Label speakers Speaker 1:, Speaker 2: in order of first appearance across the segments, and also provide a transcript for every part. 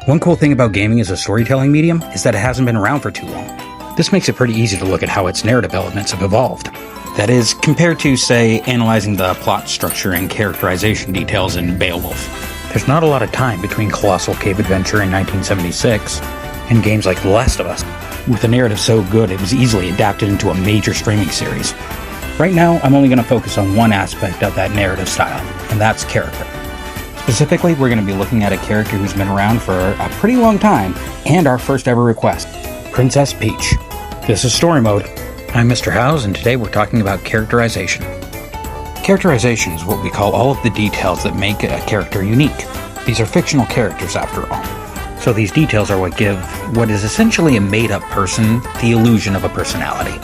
Speaker 1: One cool thing about gaming as a storytelling medium is that it hasn't been around for too long. This makes it pretty easy to look at how its narrative elements have evolved. That is, compared to, say, analyzing the plot structure and characterization details in Beowulf. There's not a lot of time between Colossal Cave Adventure in 1976 and games like The Last of Us. With a narrative so good, it was easily adapted into a major streaming series. Right now, I'm only going to focus on one aspect of that narrative style, and that's character. Specifically, we're going to be looking at a character who's been around for a pretty long time, and our first ever request, Princess Peach. This is Story Mode. I'm Mr. Howes, and today we're talking about characterization. Characterization is what we call all of the details that make a character unique. These are fictional characters, after all. So these details are what give what is essentially a made-up person the illusion of a personality.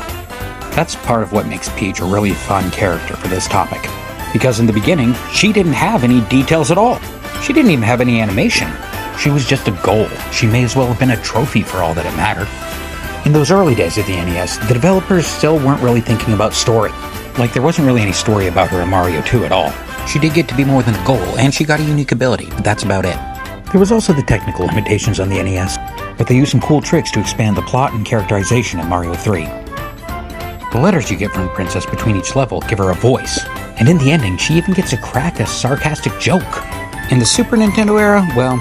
Speaker 1: That's part of what makes Peach a really fun character for this topic. Because in the beginning, she didn't have any details at all. She didn't even have any animation. She was just a goal. She may as well have been a trophy for all that it mattered. In those early days of the NES, the developers still weren't really thinking about story. Like, there wasn't really any story about her in Mario 2 at all. She did get to be more than a goal, and she got a unique ability, but that's about it. There was also the technical limitations on the NES, but they used some cool tricks to expand the plot and characterization in Mario 3. The letters you get from Princess between each level give her a voice, and in the ending, she even gets to crack a sarcastic joke. In the Super Nintendo era, well,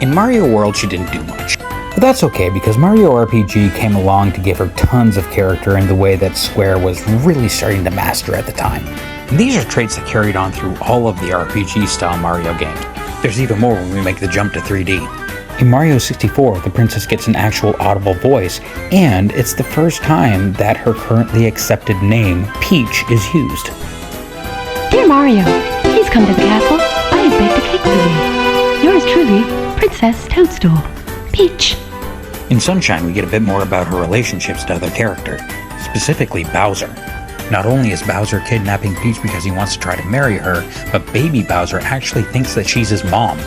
Speaker 1: in Mario World, she didn't do much. But that's okay, because Mario RPG came along to give her tons of character in the way that Square was really starting to master at the time. And these are traits that carried on through all of the RPG-style Mario games. There's even more when we make the jump to 3D. In Mario 64, the princess gets an actual audible voice, and it's the first time that her currently accepted name, Peach, is used.
Speaker 2: Dear Mario, please come to the castle. I have baked a cake for you. Yours truly, Princess Toadstool. Peach.
Speaker 1: In Sunshine, we get a bit more about her relationships to other characters, specifically Bowser. Not only is Bowser kidnapping Peach because he wants to try to marry her, but baby Bowser actually thinks that she's his mom.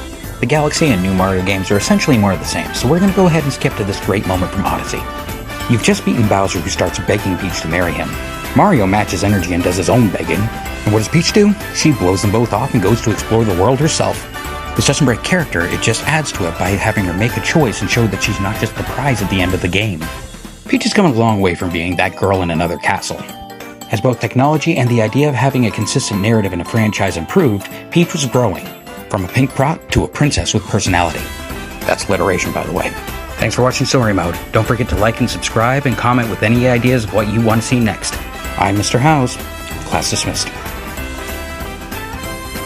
Speaker 1: The Galaxy and New Mario games are essentially more of the same, so we're going to go ahead and skip to this great moment from Odyssey. You've just beaten Bowser, who starts begging Peach to marry him. Mario matches energy and does his own begging. And what does Peach do? She blows them both off and goes to explore the world herself. This doesn't break character, it just adds to it by having her make a choice and show that she's not just the prize at the end of the game. Peach has come a long way from being that girl in another castle. As both technology and the idea of having a consistent narrative in a franchise improved, Peach was growing, from a pink prop to a princess with personality. That's alliteration, by the way. Thanks for watching Story Mode. Don't forget to like and subscribe and comment with any ideas of what you want to see next. I'm Mr. Howes. Class dismissed.